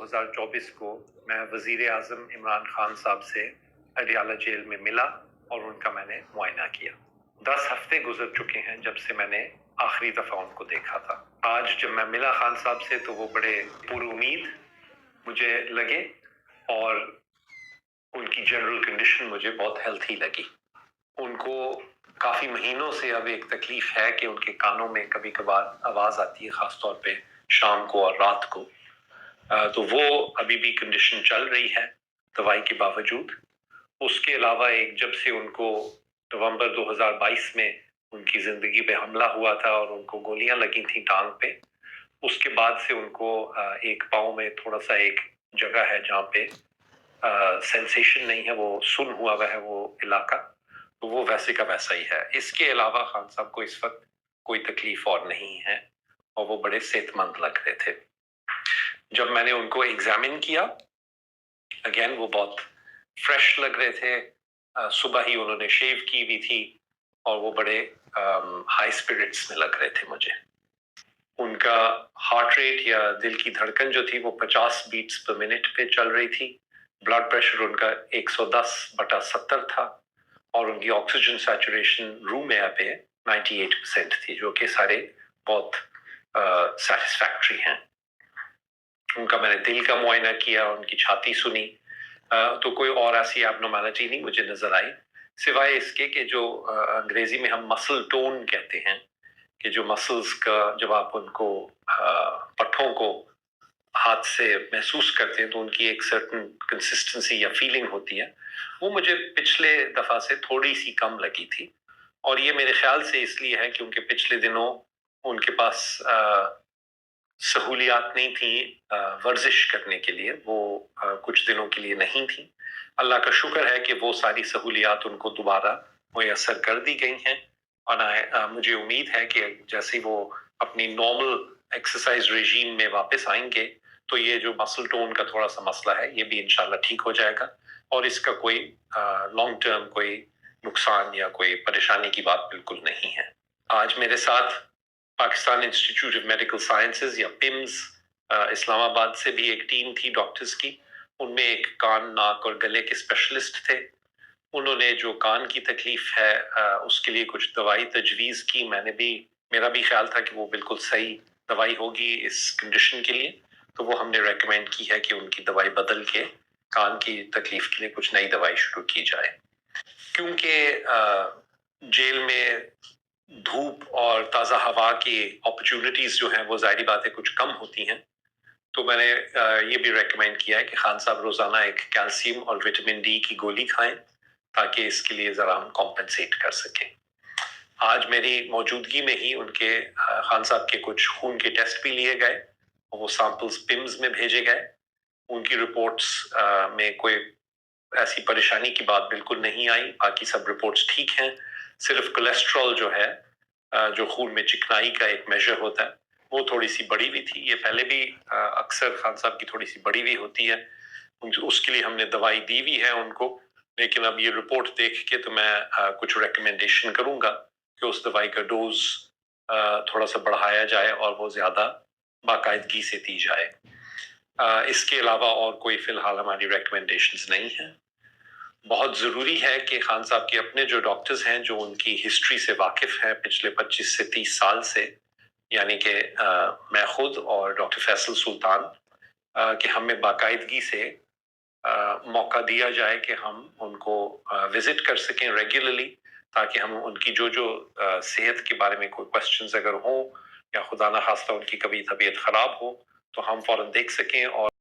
2024 को मैं वज़ीर आज़म इमरान खान साहब से अडियाला जेल में मिला और उनका मैंने मुआयना किया। 10 हफ्ते गुजर चुके हैं जब से मैंने आखिरी दफ़ा उनको देखा था। आज जब मैं मिला खान साहब से तो वो बड़े पुरुमीद मुझे लगे और उनकी जनरल कंडीशन मुझे बहुत हेल्थी लगी। उनको काफ़ी महीनों से अब एक तकलीफ है कि उनके कानों में कभी कभार आवाज़ आती है, ख़ास तौर पे शाम को और रात को। तो वो अभी भी कंडीशन चल रही है दवाई के बावजूद। उसके अलावा एक जब से उनको नवंबर 2022 में उनकी ज़िंदगी पे हमला हुआ था और उनको गोलियां लगी थी टांग पे, उसके बाद से उनको एक पाँव में थोड़ा सा एक जगह है जहाँ पे सेंसेशन नहीं है, वो सुन हुआ हुआ है वो इलाका, तो वो वैसे का वैसा ही है। इसके अलावा खान साहब को इस वक्त कोई तकलीफ और नहीं है और वो बड़े सेहतमंद लग रहे थे। जब मैंने उनको एग्जामिन किया, अगेन वो बहुत फ्रेश लग रहे थे। सुबह ही उन्होंने शेव की हुई थी और वो बड़े हाई स्पिरिट्स में लग रहे थे मुझे। उनका हार्ट रेट या दिल की धड़कन जो थी वो 50 बीट्स पर मिनट पे चल रही थी। ब्लड प्रेशर उनका 110/70 था और उनकी ऑक्सीजन सैचुरेशन रूम एयर पे 98% थी, जो कि सारे बहुत सेटिस्फैक्ट्री हैं। उनका मैंने दिल का मुआयना किया, उनकी छाती सुनी, तो कोई और ऐसी एबनॉर्मैलिटी नहीं मुझे नजर आई, सिवाय इसके कि जो अंग्रेजी में हम मसल टोन कहते हैं, कि जो मसल्स का जब आप उनको पट्ठों को हाथ से महसूस करते हैं तो उनकी एक सर्टन कंसिस्टेंसी या फीलिंग होती है, वो मुझे पिछले दफा से थोड़ी सी कम लगी थी। और ये मेरे ख्याल से इसलिए है क्योंकि पिछले दिनों उनके पास सहूलियात नहीं थी वर्जिश करने के लिए, वो कुछ दिनों के लिए नहीं थी। अल्लाह का शुक्र है कि वो सारी सहूलियात उनको दोबारा मुयस्सर कर दी गई हैं और मुझे उम्मीद है कि जैसे वो अपनी नॉर्मल एक्सरसाइज रेजीम में वापस आएंगे तो ये जो मसल टोन का थोड़ा सा मसला है ये भी इंशाल्लाह ठीक हो जाएगा और इसका कोई लॉन्ग टर्म कोई नुकसान या कोई परेशानी की बात बिल्कुल नहीं है। आज मेरे साथ Pakistan institute of medical sciences या पिम्स इस्लामाबाद से भी एक टीम थी डॉक्टर्स की। उनमें एक कान, नाक और गले के स्पेशलिस्ट थे। उन्होंने जो कान की तकलीफ है उसके लिए कुछ दवाई तजवीज़ की। मेरा भी ख्याल था कि वो बिल्कुल सही दवाई होगी इस कंडीशन के लिए, तो वो हमने रेकमेंड की है कि उनकी दवाई बदल के कान की तकलीफ के लिए कुछ नई दवाई शुरू की जाए। क्योंकि जेल में धूप और ताज़ा हवा की अपॉर्चुनिटीज जो हैं वो ज़ाहिर बात है कुछ कम होती हैं, तो मैंने ये भी रेकमेंड किया है कि खान साहब रोज़ाना एक कैल्शियम और विटामिन डी की गोली खाएं ताकि इसके लिए ज़रा हम कॉम्पनसेट कर सकें। आज मेरी मौजूदगी में ही उनके खान साहब के कुछ खून के टेस्ट भी लिए गए और वो सैंपल्स पिम्स में भेजे गए। उनकी रिपोर्ट्स में कोई ऐसी परेशानी की बात बिल्कुल नहीं आई, बाकी सब रिपोर्ट्स ठीक हैं। सिर्फ कोलेस्ट्रॉल जो है जो खून में चिकनाई का एक मेजर होता है वो थोड़ी सी बढ़ी हुई थी। ये पहले भी अक्सर खान साहब की थोड़ी सी बढ़ी हुई होती है, उसके लिए हमने दवाई दी हुई है उनको, लेकिन अब ये रिपोर्ट देख के तो मैं कुछ रिकमेंडेशन करूंगा कि उस दवाई का डोज थोड़ा सा बढ़ाया जाए और वो ज़्यादा बाकायदगी से दी जाए। इसके अलावा और कोई फ़िलहाल हमारी रिकमेंडेशंस नहीं है। बहुत ज़रूरी है कि खान साहब के अपने जो डॉक्टर्स हैं जो उनकी हिस्ट्री से वाकिफ़ हैं पिछले 25 से 30 साल से, यानी कि मैं खुद और डॉक्टर फैसल सुल्तान, कि हमें बाकायदगी से मौका दिया जाए कि हम उनको विजिट कर सकें रेगुलरली, ताकि हम उनकी जो सेहत के बारे में कोई क्वेश्चंस अगर हों या खुदा ना खास्ता उनकी कभी तबीयत ख़राब हो तो हम फ़ौरन देख सकें और